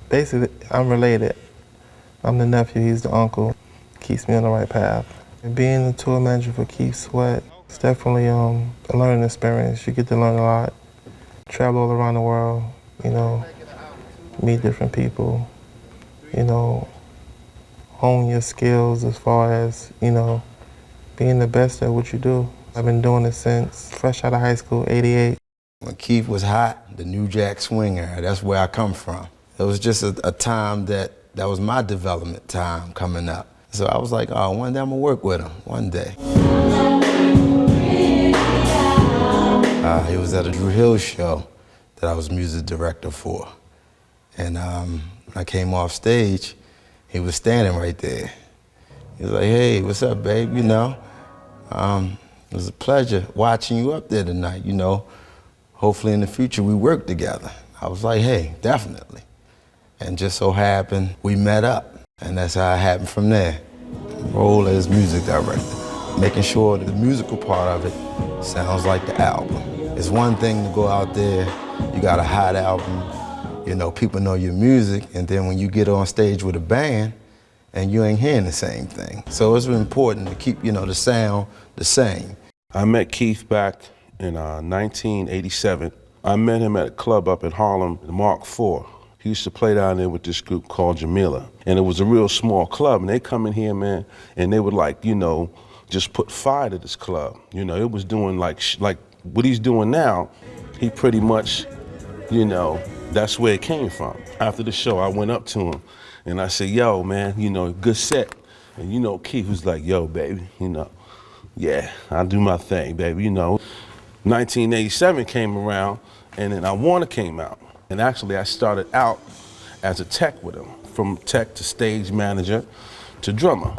Basically, I'm related. I'm the nephew, he's the uncle. Keeps me on the right path. And being the tour manager for Keith Sweat, it's definitely a learning experience. You get to learn a lot, travel all around the world, you know, meet different people, you know, hone your skills as far as, you know, being the best at what you do. I've been doing it since fresh out of high school, '88. When Keith was hot, the New Jack Swing era, that's where I come from. It was just a time that was my development time coming up. So I was like, oh, one day I'm gonna work with him, one day. He was at a Drew Hill show that I was music director for. And when I came off stage, he was standing right there. He was like, hey, what's up, babe, you know? It was a pleasure watching you up there tonight, you know. Hopefully in the future we work together. I was like, hey, definitely. And just so happened, we met up. And that's how it happened from there. Role as music director, making sure that the musical part of it sounds like the album. It's one thing to go out there, you got a hot album, you know, people know your music, and then when you get on stage with a band, and you ain't hearing the same thing. So it's really important to keep, you know, the sound the same. I met Keith back in 1987. I met him at a club up in Harlem, the Mark IV. He used to play down there with this group called Jamila. And it was a real small club, and they come in here, man, and they would like, you know, just put fire to this club. You know, it was doing like what he's doing now, he pretty much, you know, that's where it came from. After the show, I went up to him and I said, yo, man, you know, good set. And you know, Keith was like, yo, baby, you know, yeah, I do my thing, baby, you know. 1987 came around, and then I Wanna came out. And actually, I started out as a tech with him, from tech to stage manager to drummer.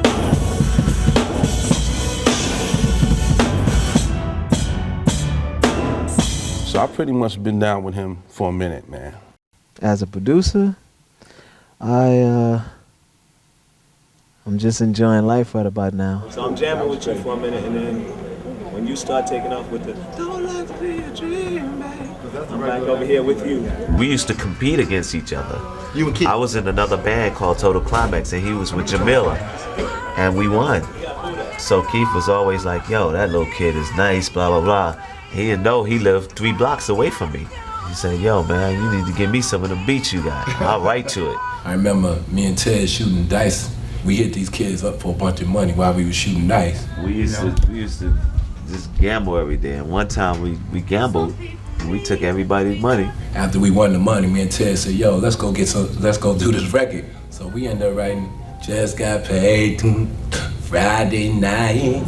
So I pretty much been down with him for a minute, man. As a producer, I'm just enjoying life right about now. So I'm jamming with you for a minute, and then when you start taking off with the "Don't let it be a dream, man," I'm back over here with you. We used to compete against each other. You and Keith? I was in another band called Total Climax, and he was with Jamila, and we won. So Keith was always like, yo, that little kid is nice, blah, blah, blah. He didn't know he lived 3 blocks away from me. He said, yo, man, you need to give me some of the beats you got. I'll write to it. I remember me and Ted shooting dice. We hit these kids up for a bunch of money while we were shooting dice. We used to just gamble every day. And one time we gambled, and we took everybody's money. After we won the money, me and Ted said, yo, let's go do this record. So we ended up writing, just got paid Friday night.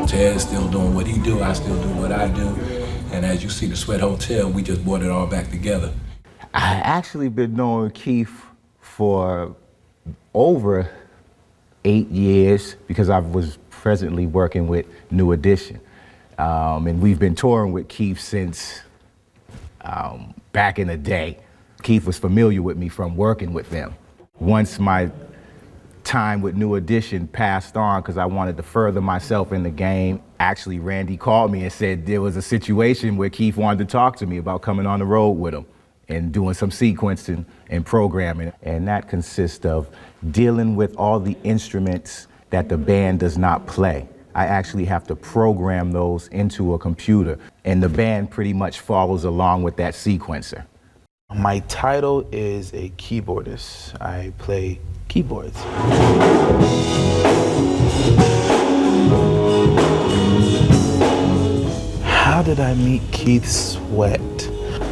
Ted's still doing what he do, I still do what I do. And as you see the Sweat Hotel, we just brought it all back together. I actually been knowing Keith for over 8 years because I was presently working with New Edition. And we've been touring with Keith since back in the day. Keith was familiar with me from working with them. Once my time with New Edition passed on because I wanted to further myself in the game, actually Randy called me and said there was a situation where Keith wanted to talk to me about coming on the road with him and doing some sequencing and programming. And that consists of dealing with all the instruments that the band does not play. I actually have to program those into a computer, and the band pretty much follows along with that sequencer. My title is a keyboardist. I play keyboards. How did I meet Keith Sweat?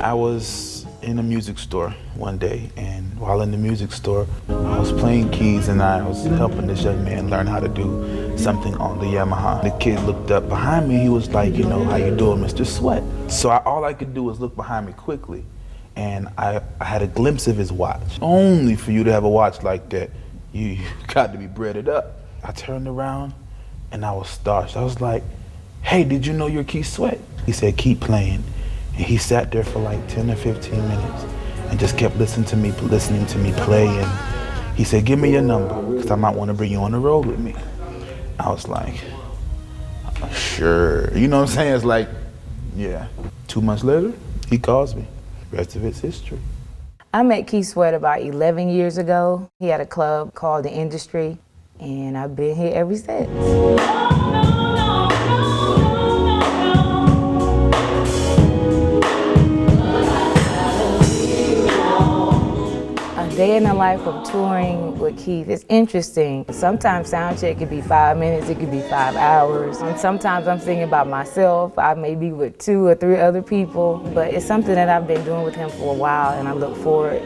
I was in a music store one day, and while in the music store, I was playing keys and I was helping this young man learn how to do something on the Yamaha. The kid looked up behind me, he was like, you know, how you doing, Mr. Sweat? So all I could do was look behind me quickly, and I had a glimpse of his watch. Only for you to have a watch like that, you got to be breaded up. I turned around and I was starstruck. I was like, hey, did you know you're Keith Sweat? He said, keep playing. And he sat there for like 10 or 15 minutes and just kept listening to me play. And he said, give me your number, because I might want to bring you on the road with me. I was like, sure. You know what I'm saying? It's like, yeah. 2 months later, he calls me. The rest of it's history. I met Keith Sweat about 11 years ago. He had a club called The Industry, and I've been here ever since. A day in the life of touring with Keith is interesting. Sometimes sound check could be 5 minutes, it could be 5 hours. And sometimes I'm singing by myself. I may be with 2 or 3 other people, but it's something that I've been doing with him for a while, and I look forward,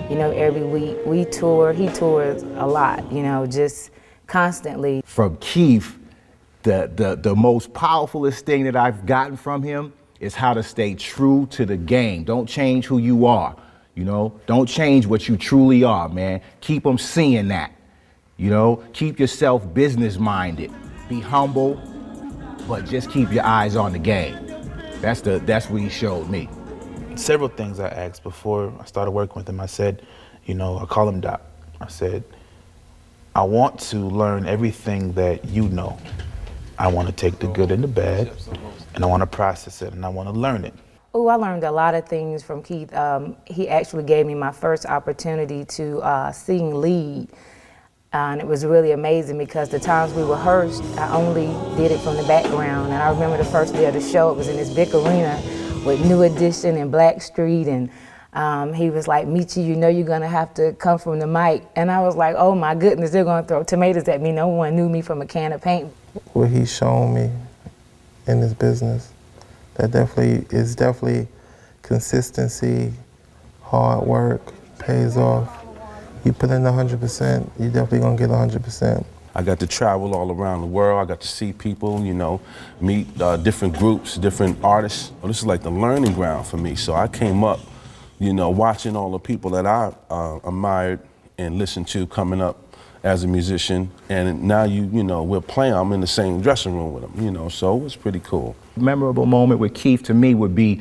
you know, every week. We tour, he tours a lot, you know, just constantly. From Keith, the most powerfulest thing that I've gotten from him is how to stay true to the game. Don't change who you are. You know, don't change what you truly are, man. Keep them seeing that. You know, keep yourself business minded. Be humble, but just keep your eyes on the game. That's what he showed me. Several things I asked before I started working with him. I said, you know, I call him Doc. I said, I want to learn everything that you know. I want to take the good and the bad, and I want to process it, and I want to learn it. Oh, I learned a lot of things from Keith. He actually gave me my first opportunity to sing lead. And it was really amazing because the times we rehearsed, I only did it from the background. And I remember the first day of the show, it was in this big arena with New Edition and Blackstreet. And he was like, Michi, you know you're gonna have to come from the mic. And I was like, oh my goodness, they're gonna throw tomatoes at me. No one knew me from a can of paint. What he's shown me in this business, that is definitely consistency, hard work, pays off. You put in 100%, you're definitely gonna get 100%. I got to travel all around the world. I got to see people, you know, meet different groups, different artists. Well, this is like the learning ground for me. So I came up, you know, watching all the people that I admired and listened to coming up as a musician. And now you know, we're playing, I'm in the same dressing room with them, you know, so it was pretty cool. Memorable moment with Keith to me would be,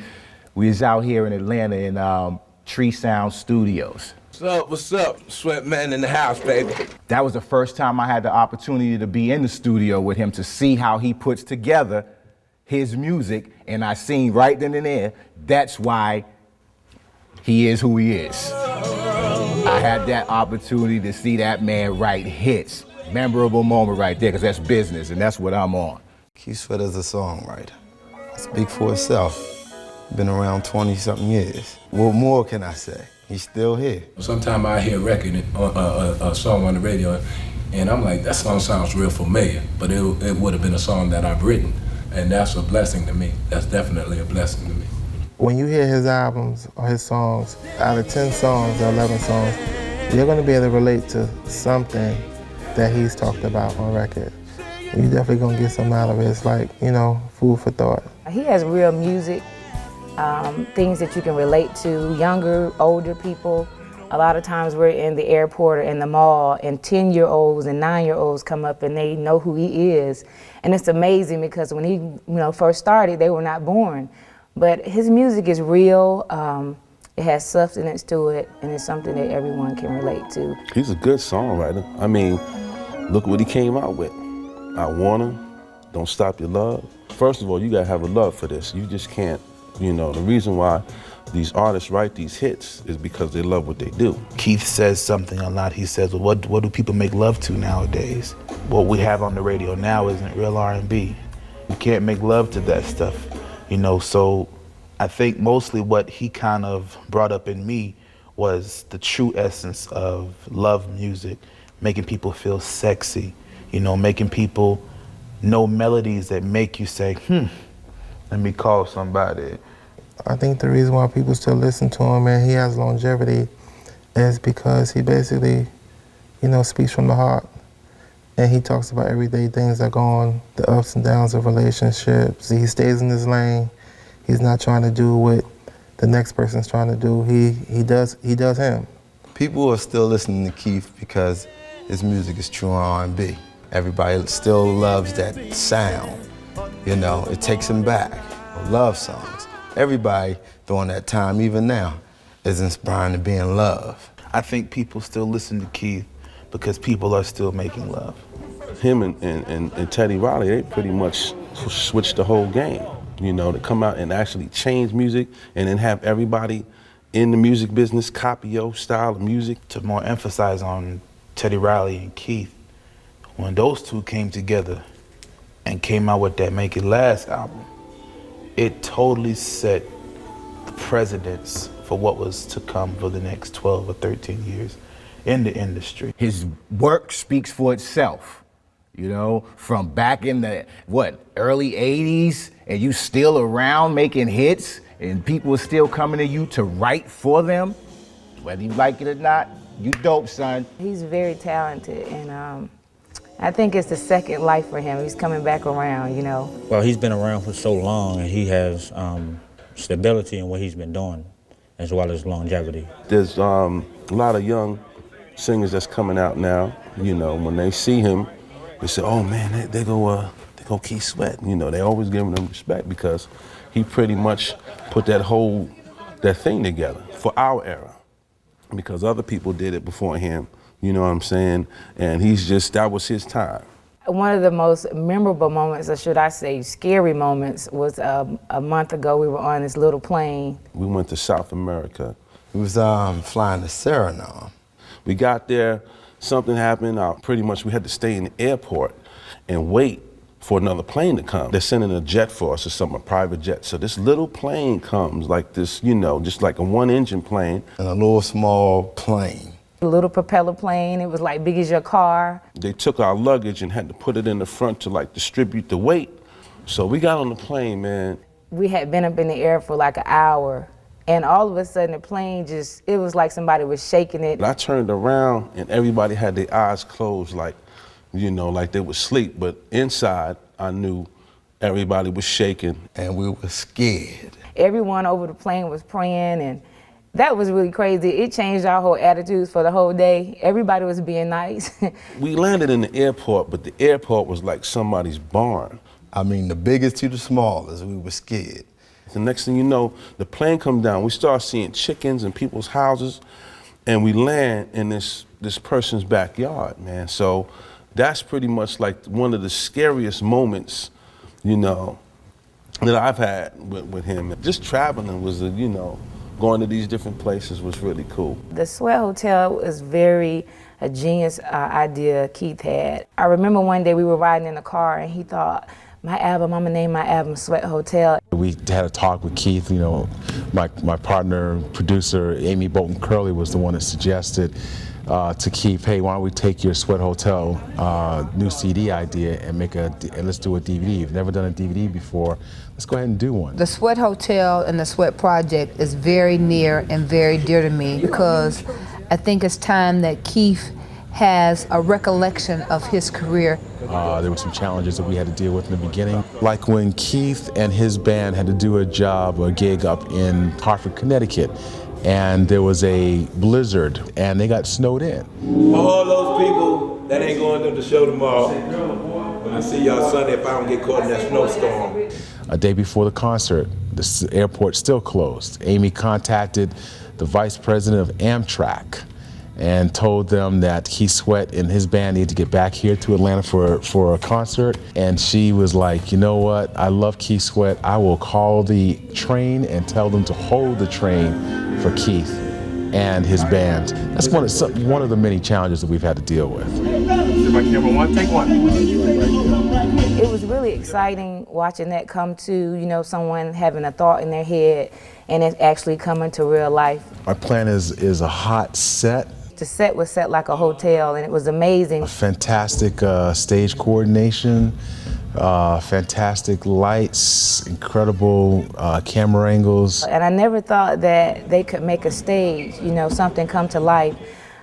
we was out here in Atlanta in Tree Sound Studios. What's up? Sweat Man in the house, baby. That was the first time I had the opportunity to be in the studio with him to see how he puts together his music, and I seen right then and there, that's why he is who he is. I had that opportunity to see that man write hits. Memorable moment right there, because that's business, and that's what I'm on. Keith Sweat is a songwriter. Speak for itself. Been around 20-something years. What more can I say? He's still here. Sometimes I hear a record, a song on the radio, and I'm like, that song sounds real familiar, but it would have been a song that I've written, and that's a blessing to me. That's definitely a blessing to me. When you hear his albums or his songs, out of 10 songs or 11 songs, you're gonna be able to relate to something that he's talked about on record. You're definitely gonna get something out of it. It's like, you know, food for thought. He has real music, things that you can relate to, younger, older people. A lot of times we're in the airport or in the mall and 10-year-olds and 9-year-olds come up and they know who he is. And it's amazing because when he first started, they were not born. But his music is real, it has substance to it, and it's something that everyone can relate to. He's a good songwriter. I mean, look what he came out with. I Wanna, Don't Stop Your Love. First of all, you gotta have a love for this. You just can't, you know, the reason why these artists write these hits is because they love what they do. Keith says something a lot. He says, well, what do people make love to nowadays? What we have on the radio now isn't real R&B. You can't make love to that stuff, you know, so I think mostly what he kind of brought up in me was the true essence of love music, making people feel sexy, you know, making people know melodies that make you say, let me call somebody. I think the reason why people still listen to him and he has longevity is because he basically, you know, speaks from the heart. And he talks about everyday things that go on, the ups and downs of relationships. He stays in his lane. He's not trying to do what the next person's trying to do. He does him. People are still listening to Keith because his music is true R&B. Everybody still loves that sound. You know, it takes them back. Love songs. Everybody during that time, even now, is inspiring to be in love. I think people still listen to Keith because people are still making love. Him and Teddy Riley, they pretty much switched the whole game. you know, to come out and actually change music and then have everybody in the music business copy your style of music. To more emphasize on Teddy Riley and Keith, when those two came together and came out with that Make It Last album, it totally set the precedence for what was to come for the next 12 or 13 years in the industry. His work speaks for itself, you know, from back in the, early 80s, and you still around making hits, and people are still coming to you to write for them, whether you like it or not. You dope, son. He's very talented, and I think it's the second life for him. He's coming back around, you know. Well, he's been around for so long, and he has stability in what he's been doing, as well as longevity. There's a lot of young singers that's coming out now. You know, when they see him, they say, "Oh man, they go Keith Sweat." You know, they always giving him respect because he pretty much put that thing together for our era. Because other people did it before him, you know what I'm saying? And that was his time. One of the most memorable moments, or should I say scary moments, was a month ago. We were on this little plane. We went to South America. We was flying to Suriname. We got there, something happened. Pretty much we had to stay in the airport and wait for another plane to come. They're sending a jet for us, a private jet. So this little plane comes, like this, you know, just like a one-engine plane. And a little small plane. A little propeller plane, it was like big as your car. They took our luggage and had to put it in the front to like distribute the weight. So we got on the plane, man. We had been up in the air for like an hour, and all of a sudden the plane it was like somebody was shaking it. I turned around and everybody had their eyes closed, like, you know, like they would sleep, but inside I knew everybody was shaking. And we were scared. Everyone over the plane was praying, and that was really crazy. It changed our whole attitudes for the whole day. Everybody was being nice. We landed in the airport, but the airport was like somebody's barn. I mean, the biggest to the smallest, we were scared. The next thing you know, the plane comes down. We start seeing chickens in people's houses, and we land in this person's backyard, man. So that's pretty much like one of the scariest moments, you know, that I've had with him. Just traveling was, you know, going to these different places was really cool. The Sweat Hotel was a genius idea Keith had. I remember one day we were riding in the car and he thought, I'm gonna name my album Sweat Hotel. We had a talk with Keith, you know, my partner, producer, Amy Bolton Curley was the one that suggested to Keith, hey, why don't we take your Sweat Hotel new CD idea and let's do a DVD. You've never done a DVD before. Let's go ahead and do one. The Sweat Hotel and the Sweat Project is very near and very dear to me because I think it's time that Keith has a recollection of his career. There were some challenges that we had to deal with in the beginning. Like when Keith and his band had to do a gig up in Hartford, Connecticut, and there was a blizzard and they got snowed in. All those people that ain't going to the show tomorrow, when I see y'all Sunday if I don't get caught in that snowstorm. A day before the concert, the airport still closed. Amy contacted the vice president of Amtrak and told them that Keith Sweat and his band need to get back here to Atlanta for a concert. And she was like, you know what, I love Keith Sweat. I will call the train and tell them to hold the train for Keith and his band. That's one of the many challenges that we've had to deal with. Camera one, take one. It was really exciting watching that come to, you know, someone having a thought in their head and it actually coming to real life. Our plan is a hot set. The set was set like a hotel and it was amazing. Fantastic stage coordination, fantastic lights, incredible camera angles. And I never thought that they could make a stage, you know, something come to life.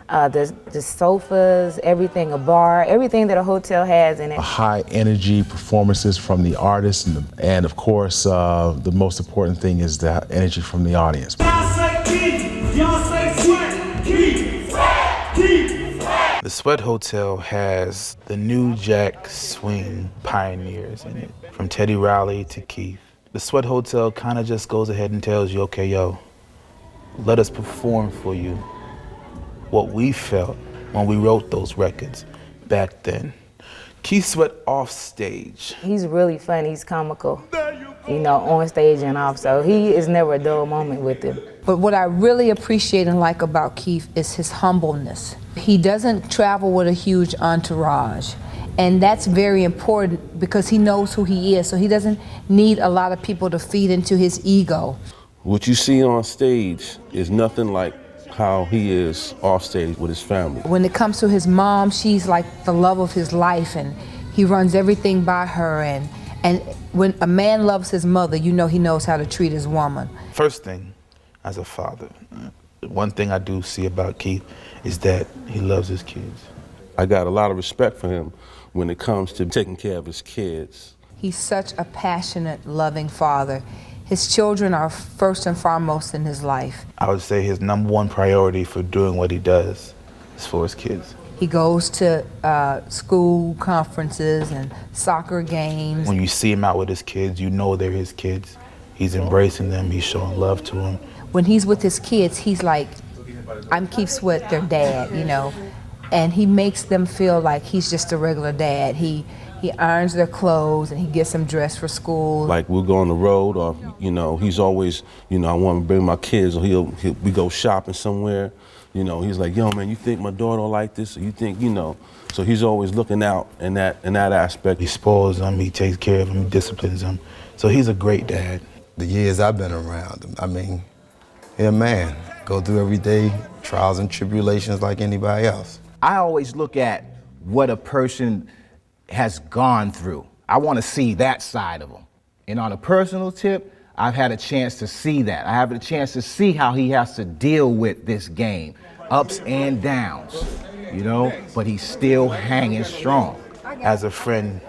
The sofas, everything, a bar, everything that a hotel has in it. High energy performances from the artists and of course the most important thing is the energy from the audience. Y'all say Keith, y'all say Sweat, Keith, Sweat, Keith, Sweat. The Sweat Hotel has the new jack swing pioneers in it, from Teddy Riley to Keith. The Sweat Hotel kind of just goes ahead and tells you, okay, yo, let us perform for you what we felt when we wrote those records back then. Keith Sweat off stage. He's really funny, he's comical, you know, on stage and off, so he is never a dull moment with him. But what I really appreciate and like about Keith is his humbleness. He doesn't travel with a huge entourage. And that's very important because he knows who he is, so he doesn't need a lot of people to feed into his ego. What you see on stage is nothing like how he is off stage with his family. When it comes to his mom, she's like the love of his life, and he runs everything by her. And when a man loves his mother, you know he knows how to treat his woman. First thing, as a father, one thing I do see about Keith is that he loves his kids. I got a lot of respect for him when it comes to taking care of his kids. He's such a passionate, loving father. His children are first and foremost in his life. I would say his #1 priority for doing what he does is for his kids. He goes to school conferences and soccer games. When you see him out with his kids, you know they're his kids. He's embracing them, he's showing love to them. When he's with his kids, he's like, I'm Keith Sweat, their dad, you know. And he makes them feel like he's just a regular dad. He irons their clothes and he gets them dressed for school. Like we'll go on the road, or you know, he's always, you know, I want to bring my kids, or we go shopping somewhere. You know, he's like, yo man, you think my daughter will like this, or you think, you know. So he's always looking out in that aspect. He spoils them, he takes care of them, he disciplines them. So he's a great dad. The years I've been around him, I mean, he's a man. Go through everyday trials and tribulations like anybody else. I always look at what a person has gone through. I want to see that side of him. And on a personal tip, I've had a chance to see that. I have a chance to see how he has to deal with this game, ups and downs, you know, but he's still hanging strong. As a friend,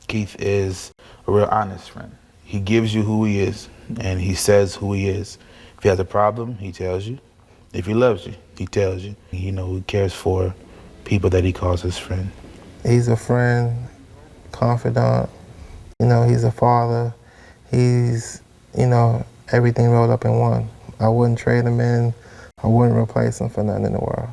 Keith is a real honest friend. He gives you who he is, and he says who he is. If he has a problem, he tells you. If he loves you, he tells you. You know, he cares for people that he calls his friend. He's a friend, confidant, you know, he's a father. He's, you know, everything rolled up in one. I wouldn't trade him in. I wouldn't replace him for nothing in the world.